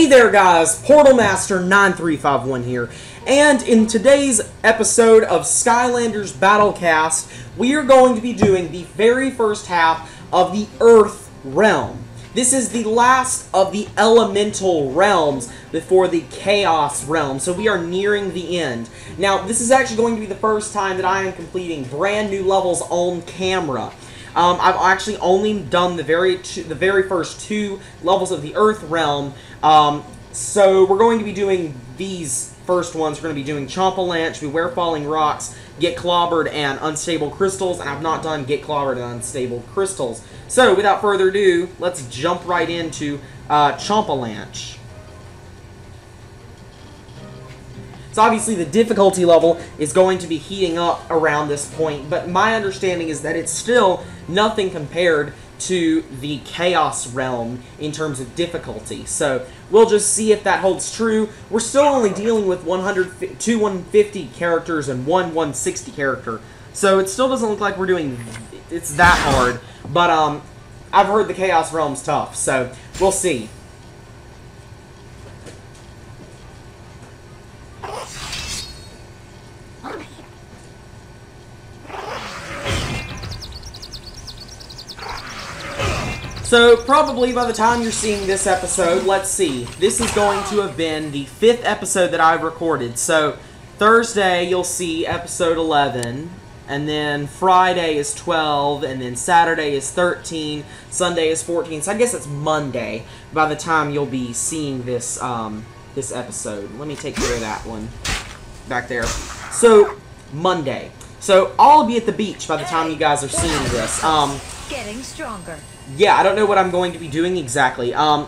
there guys, Portal Master 9351 here, and in today's episode of Skylanders Battlecast, we are going to be doing the very first half of the Earth Realm. This is the last of the elemental realms before the Chaos Realm, so we are nearing the end. Now, this is actually going to be the first time that I am completing brand new levels on camera. I've actually only done the very first two levels of the Earth Realm, so we're going to be doing these first ones. We're going to be doing Chomp-a-Lanch, Beware Falling Rocks, Get Clobbered, and Unstable Crystals, and I've not done Get Clobbered and Unstable Crystals. So, without further ado, let's jump right into Chomp-a-Lanch. So obviously the difficulty level is going to be heating up around this point, but my understanding is that it's still nothing compared to the Chaos Realm in terms of difficulty. So we'll just see if that holds true. We're still only dealing with 2 150 characters and 1 160 character. So it still doesn't look like we're doing it's that hard, but I've heard the Chaos Realm's tough, so we'll see. So, probably by the time you're seeing this episode, let's see, this is going to have been the 5th episode that I've recorded. So, Thursday you'll see episode 11, and then Friday is 12, and then Saturday is 13, Sunday is 14, so I guess it's Monday by the time you'll be seeing this, this episode. Let me take care of that one back there. So, Monday. So, I'll be at the beach by the time you guys are seeing this. Getting stronger. Yeah, I don't know what I'm going to be doing exactly. I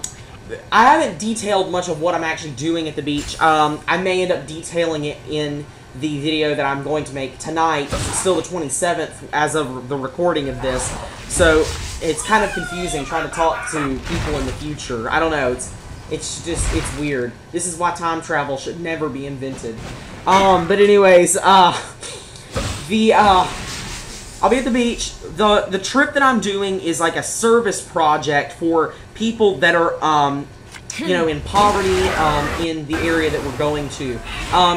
haven't detailed much of what I'm actually doing at the beach. I may end up detailing it in the video that I'm going to make tonight. It's still the 27th as of the recording of this. So, it's kind of confusing trying to talk to people in the future. I don't know, it's weird. This is why time travel should never be invented. But anyways, I'll be at the beach. The trip that I'm doing is like a service project for people that are, you know, in poverty in the area that we're going to.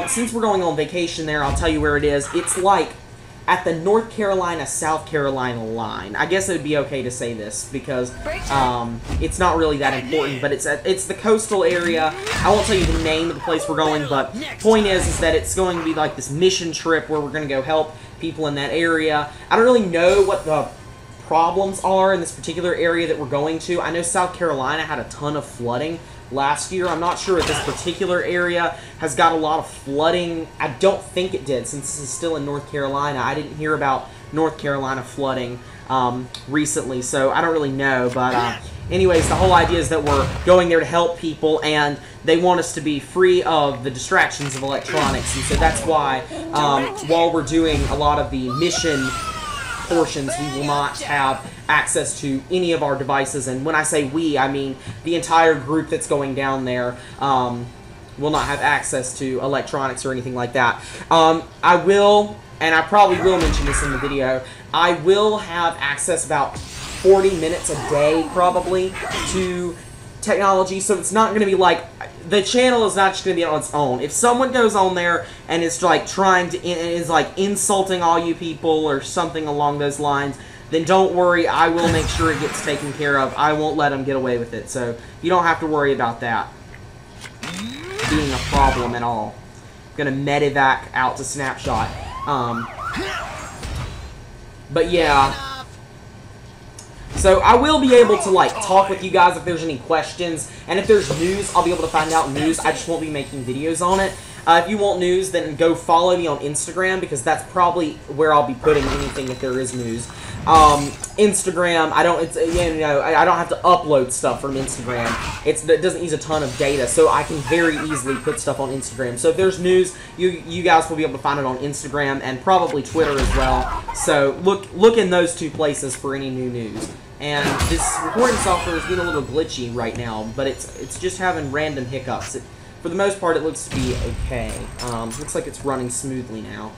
Since we're going on vacation there, I'll tell you where it is. It's like at the North Carolina-South Carolina line. I guess it would be okay to say this because it's not really that important, but it's the coastal area. I won't tell you the name of the place we're going, but point is that it's going to be like this mission trip where we're going to go help people in that area. I don't really know what the problems are in this particular area that we're going to. I know South Carolina had a ton of flooding last year. I'm not sure if this particular area has got a lot of flooding. I don't think it did, since this is still in North Carolina. I didn't hear about North Carolina flooding recently, so I don't really know. But anyways, the whole idea is that we're going there to help people, and they want us to be free of the distractions of electronics, and so that's why while we're doing a lot of the mission portions, we will not have access to any of our devices. And when I say we, I mean the entire group that's going down there will not have access to electronics or anything like that. I will, and I probably will mention this in the video, I will have access about 40 minutes a day probably to technology, so it's not going to be like, the channel is not just going to be on its own. If someone goes on there and is like trying to, is like insulting all you people or something along those lines, then don't worry, I will make sure it gets taken care of. I won't let them get away with it, so you don't have to worry about that being a problem at all. I'm going to medevac out to Snapshot. But yeah. So I will be able to like talk with you guys if there's any questions, and if there's news, I'll be able to find out news. I just won't be making videos on it. If you want news, then go follow me on Instagram, because that's probably where I'll be putting anything if there is news. Instagram, I don't have to upload stuff from Instagram. It doesn't use a ton of data, so I can very easily put stuff on Instagram. So if there's news, you guys will be able to find it on Instagram and probably Twitter as well. So look in those two places for any new news. And this recording software is getting a little glitchy right now, but it's just having random hiccups. for the most part, it looks to be okay. Looks like it's running smoothly now.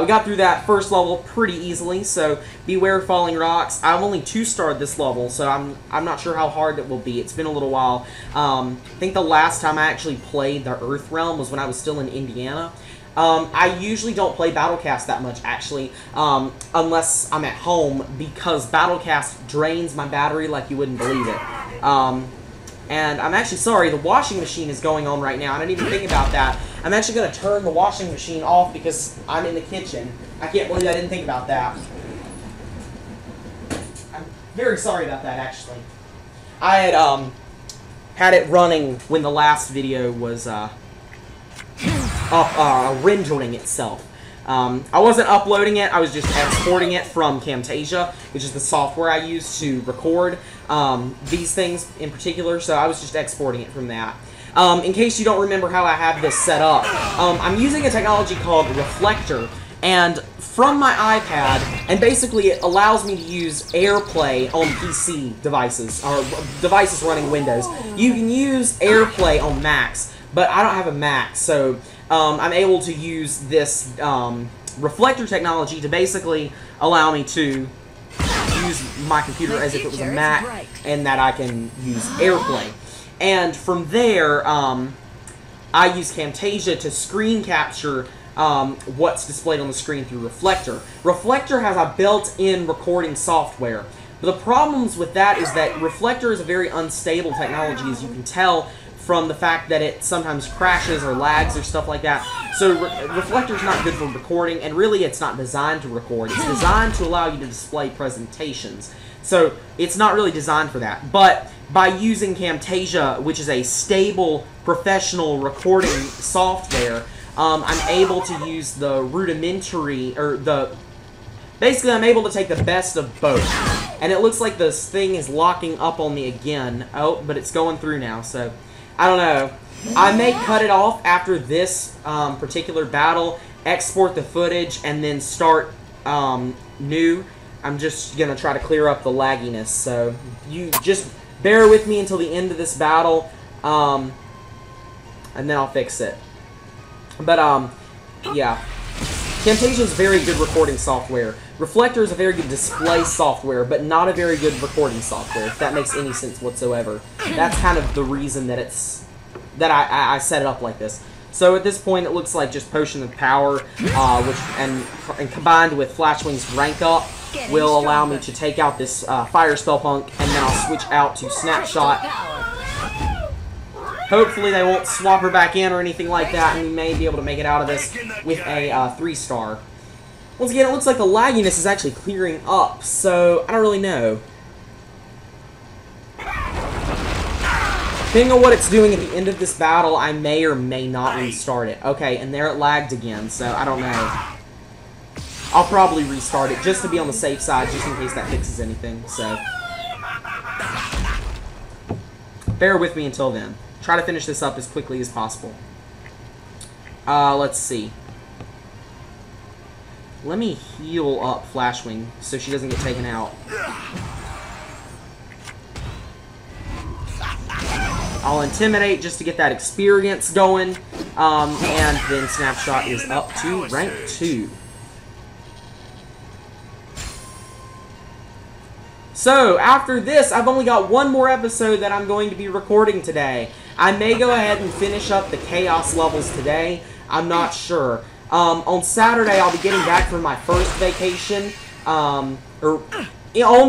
We got through that first level pretty easily, so beware falling rocks. I've only 2-starred this level, so I'm not sure how hard it will be. It's been a little while. I think the last time I actually played the Earth Realm was when I was still in Indiana. I usually don't play Battlecast that much, actually, unless I'm at home, because Battlecast drains my battery like you wouldn't believe it. And I'm actually sorry, the washing machine is going on right now. I didn't even think about that. I'm actually going to turn the washing machine off because I'm in the kitchen. I can't believe I didn't think about that. I'm very sorry about that, actually. I had it running when the last video was rendering itself. I wasn't uploading it, I was just exporting it from Camtasia, which is the software I use to record these things in particular, so I was just exporting it from that. In case you don't remember how I have this set up, I'm using a technology called Reflector, and from my iPad, and basically it allows me to use AirPlay on PC devices, or devices running Windows. You can use AirPlay on Macs, but I don't have a Mac, so I'm able to use this reflector technology to basically allow me to use my computer as if it was a Mac, and that I can use AirPlay. And from there, I use Camtasia to screen capture what's displayed on the screen through Reflector. Reflector has a built-in recording software. But the problems with that is that Reflector is a very unstable technology, as you can tell from the fact that it sometimes crashes or lags or stuff like that. So Reflector's not good for recording, and really it's not designed to record. It's designed to allow you to display presentations. So it's not really designed for that. But by using Camtasia, which is a stable, professional recording software, I'm able to use the rudimentary, or basically I'm able to take the best of both. And it looks like this thing is locking up on me again. Oh, but it's going through now, so I don't know. I may cut it off after this particular battle, export the footage, and then start new. I'm just going to try to clear up the lagginess, so you just bear with me until the end of this battle, and then I'll fix it. But, yeah. Camtasia is very good recording software. Reflector is a very good display software, but not a very good recording software, if that makes any sense whatsoever. That's kind of the reason that I set it up like this. So at this point, it looks like just Potion of Power, which and combined with Flashwing's rank up, will allow me to take out this Fire Spell Punk, and then I'll switch out to Snapshot. Hopefully they won't swap her back in or anything like that, and we may be able to make it out of this with a 3-star. Once again, it looks like the lagginess is actually clearing up, so I don't really know. Depending on what it's doing at the end of this battle, I may or may not restart it. Okay, and there it lagged again, so I don't know. I'll probably restart it just to be on the safe side, just in case that fixes anything, so bear with me until then. Try to finish this up as quickly as possible. Let's see. Let me heal up Flashwing so she doesn't get taken out. I'll Intimidate just to get that experience going. And then Snapshot is up to rank 2. So, after this, I've only got one more episode that I'm going to be recording today. I may go ahead and finish up the Chaos levels today. I'm not sure. On Saturday, I'll be getting back from my first vacation. On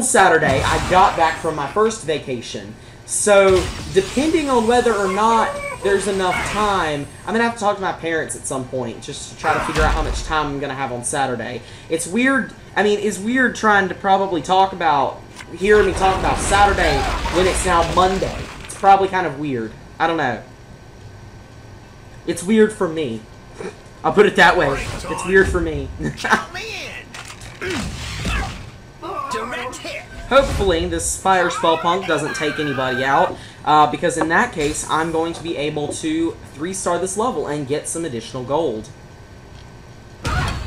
Saturday, I got back from my first vacation. So, depending on whether or not there's enough time, I'm going to have to talk to my parents at some point, just to try to figure out how much time I'm going to have on Saturday. It's weird, I mean, it's weird trying to probably hear me talk about Saturday when it's now Monday. It's probably kind of weird. I don't know. It's weird for me. I'll put it that way. It's weird for me. Hopefully, this Fire Spell Punk doesn't take anybody out, because in that case, I'm going to be able to 3-star this level and get some additional gold. I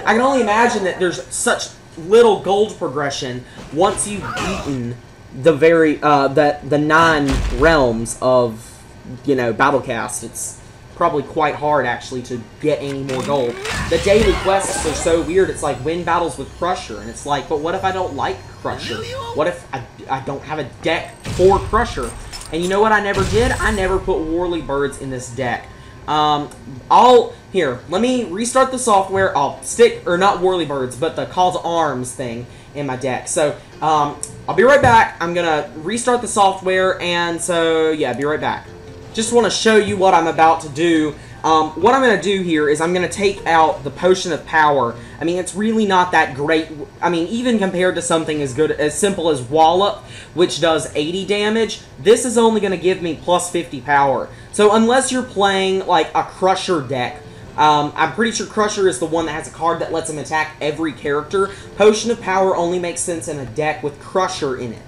can only imagine that there's such little gold progression once you've beaten the the 9 realms of you know, Battlecast. It's probably quite hard, actually, to get any more gold. The daily quests are so weird. It's like, win battles with Crusher. And it's like, but what if I don't like Crusher? What if I don't have a deck for Crusher? And you know what I never did? I never put Whirlybirds in this deck. Here, let me restart the software. I'll stick, or not Whirlybirds, but the Call to Arms thing in my deck. So, I'll be right back. I'm gonna restart the software, and so, yeah, be right back. Just want to show you what I'm about to do. What I'm going to do here is I'm going to take out the Potion of Power. I mean, it's really not that great. I mean, even compared to something as simple as Wallop, which does 80 damage, this is only going to give me plus 50 power. So unless you're playing, like, a Crusher deck, I'm pretty sure Crusher is the one that has a card that lets him attack every character. Potion of Power only makes sense in a deck with Crusher in it.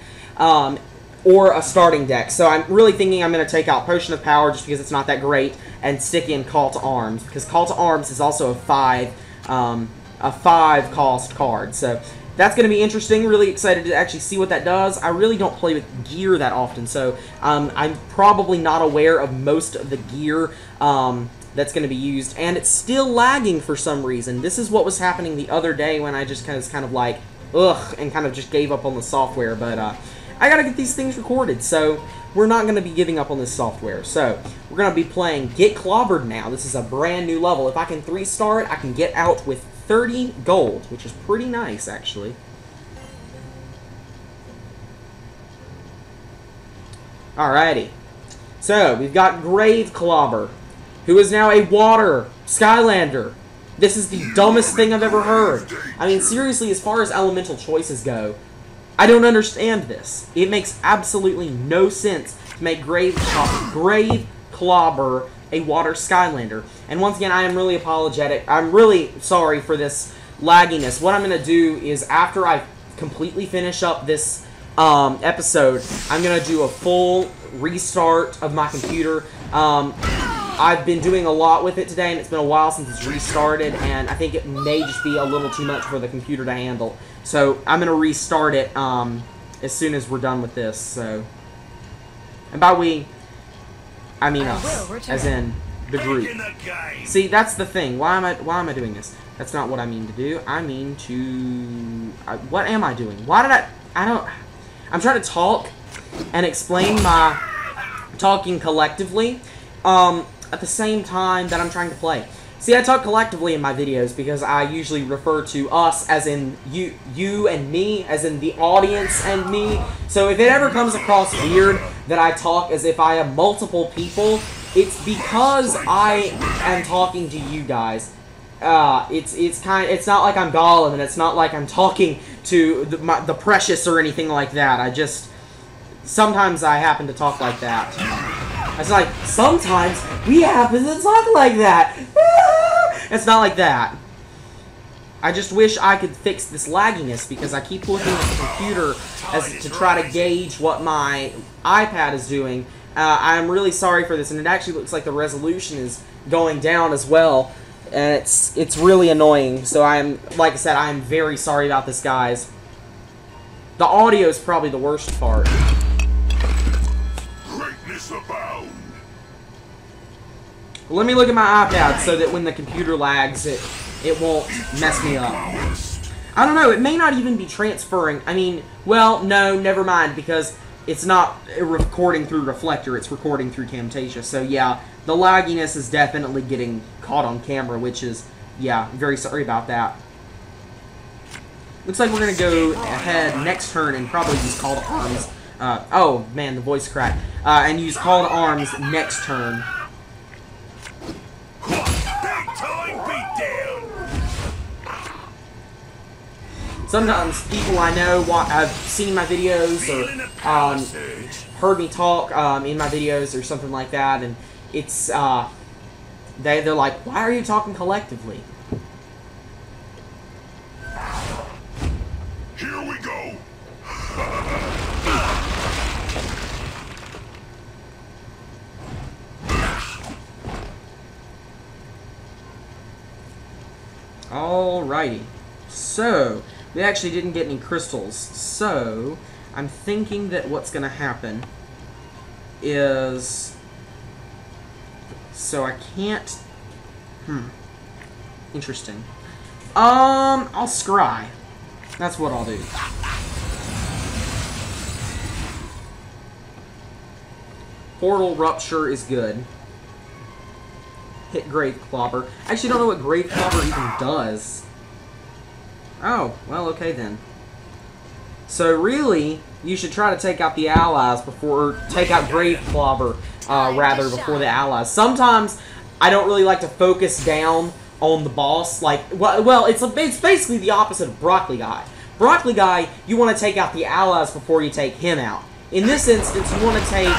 Or a starting deck. So I'm really thinking I'm going to take out Potion of Power just because it's not that great and stick in Call to Arms, because Call to Arms is also a 5 cost card. So that's going to be interesting. Really excited to actually see what that does. I really don't play with gear that often, so I'm probably not aware of most of the gear that's going to be used, and it's still lagging for some reason. This is what was happening the other day when I just kind of like, ugh, and kind of just gave up on the software, but I gotta get these things recorded, so we're not going to be giving up on this software. So, we're going to be playing Get Clobbered now. This is a brand new level. If I can 3-star it, I can get out with 30 gold, which is pretty nice, actually. Alrighty. So, we've got Grave Clobber, who is now a water Skylander. This is the dumbest thing I've ever heard. I mean, seriously, as far as elemental choices go, I don't understand this. It makes absolutely no sense to make Grave Clobber a water Skylander. And once again, I am really apologetic. I'm really sorry for this lagginess. What I'm going to do is, after I completely finish up this episode, I'm going to do a full restart of my computer. I've been doing a lot with it today, and it's been a while since it's restarted, and I think it may just be a little too much for the computer to handle. So I'm going to restart it as soon as we're done with this. So, and by we, I mean us, as in the group. See, that's the thing. Why am I doing this? That's not what I mean to do. I mean to... what am I doing? Why did I'm trying to talk and explain my talking collectively at the same time that I'm trying to play. See, I talk collectively in my videos because I usually refer to us as in you and me, as in the audience and me. So if it ever comes across weird that I talk as if I am multiple people, it's because I am talking to you guys. It's not like I'm Gollum, and it's not like I'm talking to the Precious or anything like that. Sometimes I happen to talk like that. It's like, sometimes we happen to talk like that. It's not like that. I just wish I could fix this lagginess, because I keep looking at the computer to try to gauge what my iPad is doing. I'm really sorry for this, and it actually looks like the resolution is going down as well. And it's really annoying. So like I said, I'm very sorry about this, guys. The audio is probably the worst part. Greatness abound. Let me look at my iPad so that when the computer lags, it won't mess me up. I don't know, it may not even be transferring. I mean, well, no, never mind, because it's not recording through Reflector, it's recording through Camtasia. So yeah, the lagginess is definitely getting caught on camera, which is, yeah, very sorry about that. Looks like we're going to go ahead next turn and probably use Call to Arms. Oh, man, the voice cracked. And use Call to Arms next turn. Sometimes people I know have seen my videos or heard me talk in my videos or something like that, and it's they're like, why are you talking collectively? Here we go. Alrighty. So, we actually didn't get any crystals. So, I'm thinking that what's going to happen is So I can't... Interesting. I'll scry. That's what I'll do. Portal Rupture is good. Hit Grave Clobber. I actually don't know what Grave Clobber even does. Oh, well, okay then. So really, you should try to take out the allies before... take out Grave Clobber, rather, before the allies. Sometimes, I don't really like to focus down on the boss. Like, well, it's basically the opposite of Broccoli Guy. Broccoli Guy, you want to take out the allies before you take him out. In this instance, you want to take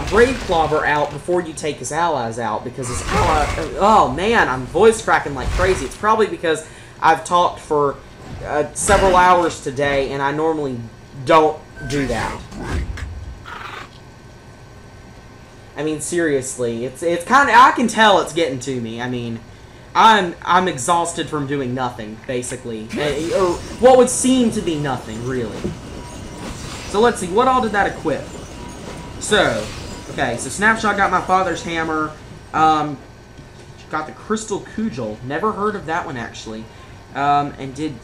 Grave Clobber out before you take his allies out, because his ally... Oh, man, I'm voice cracking like crazy. It's probably because I've talked for several hours today, and I normally don't do that. I mean, seriously, it's kind of... I can tell it's getting to me. I mean, I'm exhausted from doing nothing, basically. Or what would seem to be nothing, really. So let's see, what all did that equip? So, okay, so Snapshot got my father's hammer. Got the Crystal Cudgel. Never heard of that one, actually. And did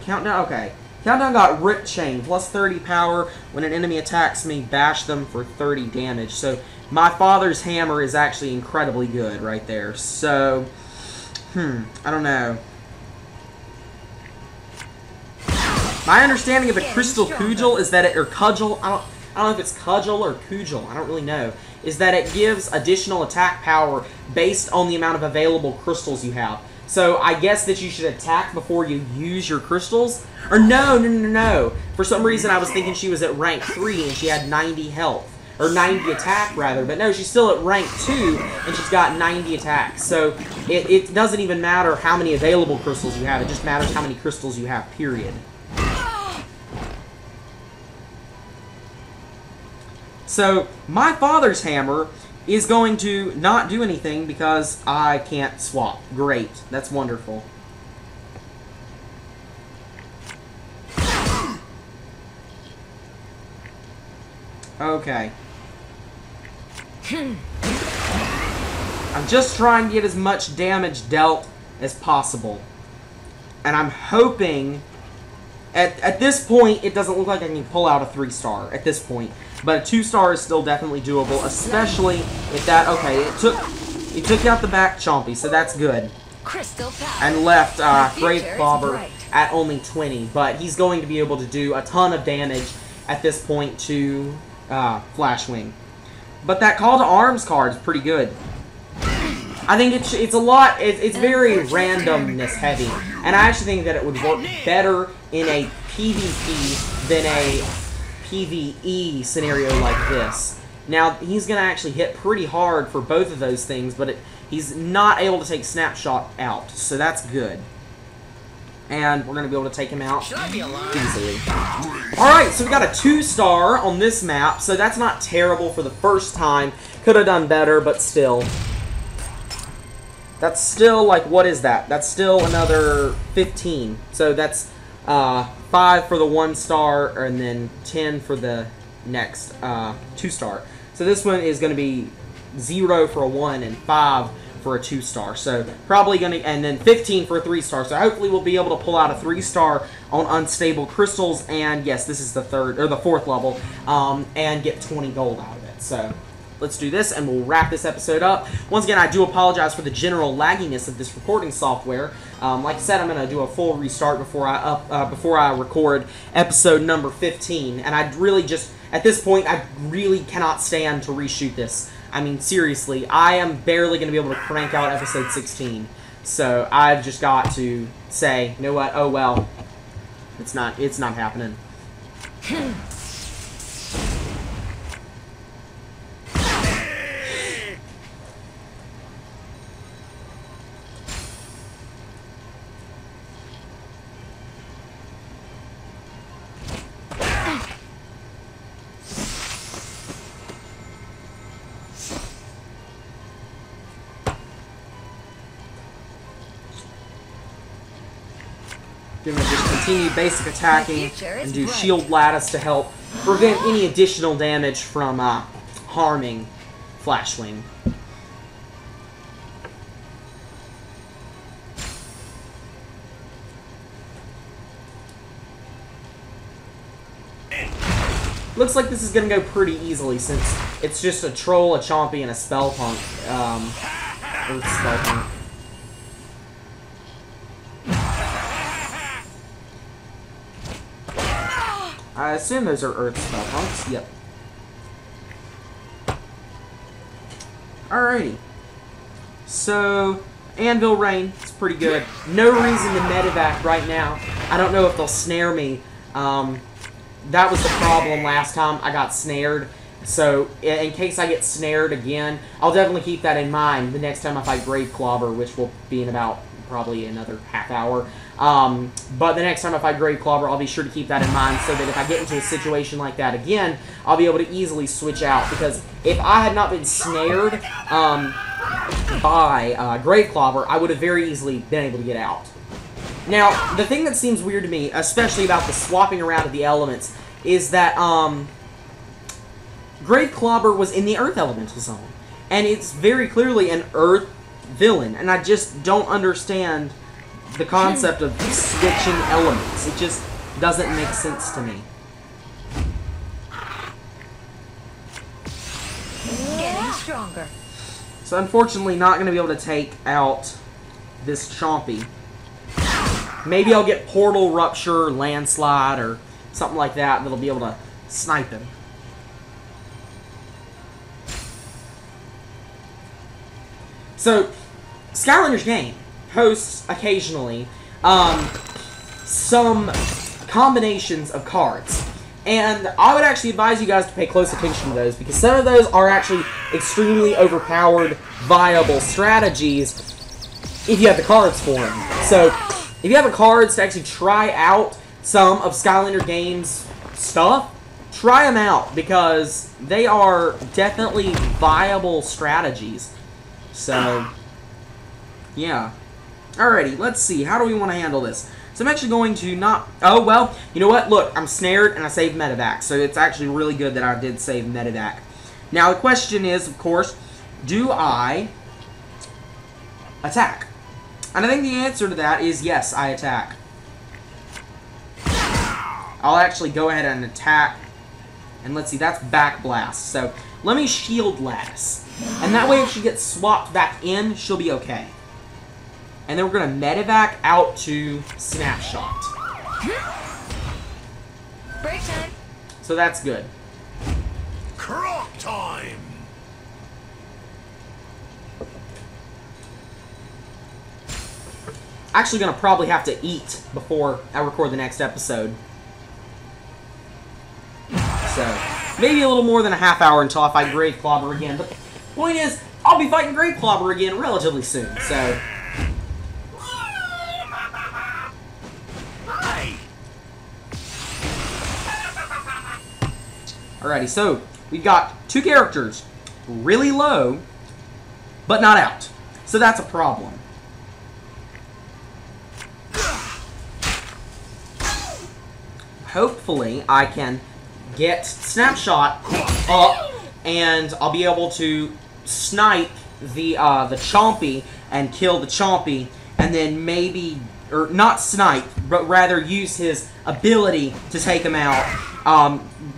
Countdown... Okay. Countdown got Rip Chain, plus 30 power. When an enemy attacks me, bash them for 30 damage. So, my father's hammer is actually incredibly good right there. So, I don't know. My understanding of the Crystal Cudgel is that it... Or Cudgel, I don't know if it's Cudgel or Cudgel, I don't really know. Is that it gives additional attack power based on the amount of available crystals you have. So I guess that you should attack before you use your crystals? Or no. For some reason I was thinking she was at rank 3 and she had 90 health. Or 90 attack, rather. But no, she's still at rank 2 and she's got 90 attack. So it doesn't even matter how many available crystals you have. It just matters how many crystals you have, period. So, my father's hammer is going to not do anything because I can't swap. Great. That's wonderful. Okay. I'm just trying to get as much damage dealt as possible. And I'm hoping... At this point, it doesn't look like I can pull out a 3-star at this point. But a 2-star is still definitely doable, especially if that... Okay, it took out the back Chompy, so that's good. And left Grave Clobber at only 20. But he's going to be able to do a ton of damage at this point to Flashwing. But that Call to Arms card is pretty good. I think it's a lot... It's very randomness heavy. And I actually think that it would work better in a PvP than a PvE scenario like this. Now, he's going to actually hit pretty hard for both of those things, but he's not able to take Snapshot out, so that's good. And we're going to be able to take him out easily. Alright, so we got a 2-star on this map, so that's not terrible for the first time. Could have done better, but still. That's still, like, what is that? That's still another 15. So that's 5 for the 1-star, and then 10 for the next 2-star. So this one is going to be 0 for a 1 and 5 for a 2-star. So probably going to, and then 15 for a 3-star. So hopefully we'll be able to pull out a 3-star on Unstable Crystals. And yes, this is the 4th level, and get 20 gold out of it. So let's do this, and we'll wrap this episode up. Once again, I do apologize for the general lagginess of this recording software. Like I said, I'm going to do a full restart before I record episode number 15. And I really just, at this point, I really cannot stand to reshoot this. I mean, seriously, I am barely going to be able to crank out episode 16. So I've just got to say, you know what? Oh well, it's not happening. Gonna just continue basic attacking and do Shield Lattice to help prevent any additional damage from harming Flashwing. looks like this is going to go pretty easily since it's just a troll, a chompy, and a spellpunk. Earth spellpunk. I assume those are Earth spellpunks. Yep. Alrighty. So, Anvil Rain, it's pretty good. No reason to medevac right now. I don't know if they'll snare me. That was the problem last time. I got snared. So, in case I get snared again, I'll definitely keep that in mind the next time I fight Grave Clobber, which will be in about probably another half hour. But the next time I fight Grave Clobber, I'll be sure to keep that in mind so that if I get into a situation like that again, I'll be able to easily switch out. Because if I had not been snared by Grave Clobber, I would have very easily been able to get out. Now, the thing that seems weird to me, especially about the swapping around of the elements, is that Grave Clobber was in the Earth Elemental Zone. And it's very clearly an Earth villain. And I just don't understand the concept of switching elements. It just doesn't make sense to me. Getting stronger. So unfortunately not going to be able to take out this Chompy. Maybe I'll get Portal Rupture, Landslide, or something like that that'll be able to snipe him. So, Skylanders game hosts occasionally some combinations of cards. And I would actually advise you guys to pay close attention to those, because some of those are actually extremely overpowered, viable strategies if you have the cards for them. So, if you have the cards to actually try out some of Skylander Games' stuff, try them out, because they are definitely viable strategies. So, yeah. Alrighty, let's see. How do we want to handle this? So I'm actually going to not... Oh, well, you know what? Look, I'm snared and I saved medevac. So it's actually really good that I did save medevac. Now, the question is, of course, do I attack? And I think the answer to that is yes, I attack. I'll actually go ahead and attack. And let's see, that's Back Blast. So let me Shield Lattice. And that way if she gets swapped back in, she'll be okay. And then we're going to medevac out to Snapshot. Break time. So that's good. Croc time! Actually going to probably have to eat before I record the next episode. So, maybe a little more than a half hour until I fight Grave Clobber again. But the point is, I'll be fighting Grave Clobber again relatively soon. So... Alrighty, so we've got two characters really low, but not out. So that's a problem. Hopefully, I can get Snapshot up, and I'll be able to snipe the Chompy and kill the Chompy, and then maybe, or not snipe, but rather use his ability to take him out.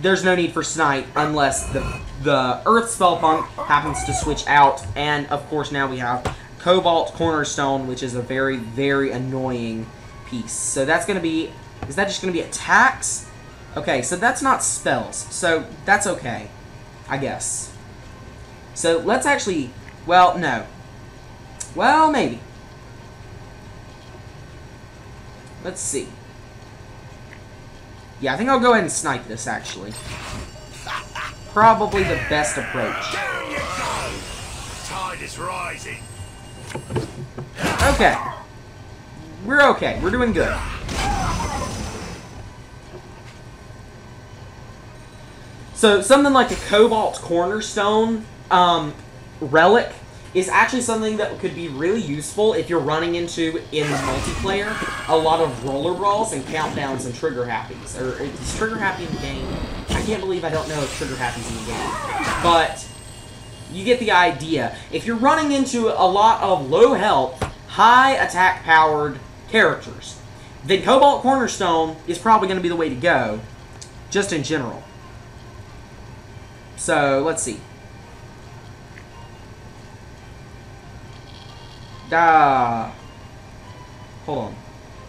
There's no need for snipe unless the Earth Spellpunk happens to switch out, and of course now we have Cobalt Cornerstone, which is a very, very annoying piece. So that's going to be, is that just going to be attacks? Okay, so that's not spells, so that's okay, I guess. So let's actually, well, no. Well, maybe. Let's see. Yeah, I think I'll go ahead and snipe this, actually. Probably the best approach. There you go! The tide is rising. Okay. We're okay. We're doing good. So, something like a Cobalt Cornerstone relic is actually something that could be really useful if you're running into, in multiplayer, a lot of roller brawls and countdowns and trigger happies. Or, is trigger happy in the game? I can't believe I don't know if trigger happy's in the game. But, you get the idea. If you're running into a lot of low health, high attack powered characters, then Cobalt Cornerstone is probably going to be the way to go, just in general. So, let's see. Hold on.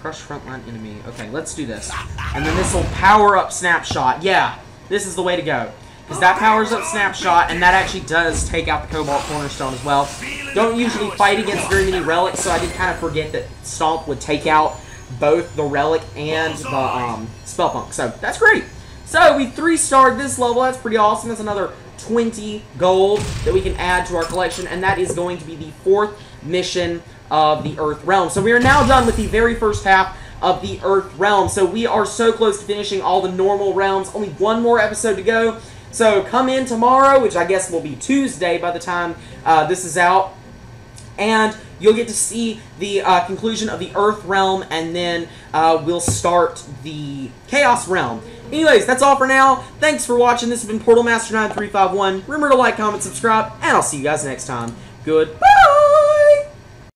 Crush frontline enemy. Okay, let's do this. And then this will power up Snapshot. Yeah, this is the way to go. Because that powers up Snapshot, and that actually does take out the Cobalt Cornerstone as well. Don't usually fight against very many relics, so I did kind of forget that Stomp would take out both the relic and the Spellpunk. So, that's great. So, we 3-starred this level. That's pretty awesome. That's another 20 gold that we can add to our collection, and that is going to be the 4th mission of the Earth Realm. So, we are now done with the very first half of the Earth Realm. So, we are so close to finishing all the normal realms. Only one more episode to go. So, come in tomorrow, which I guess will be Tuesday by the time this is out, and you'll get to see the conclusion of the Earth Realm, and then we'll start the Chaos Realm. Anyways, that's all for now. Thanks for watching. This has been Portal Master 9351. Remember to like, comment, subscribe, and I'll see you guys next time. Goodbye!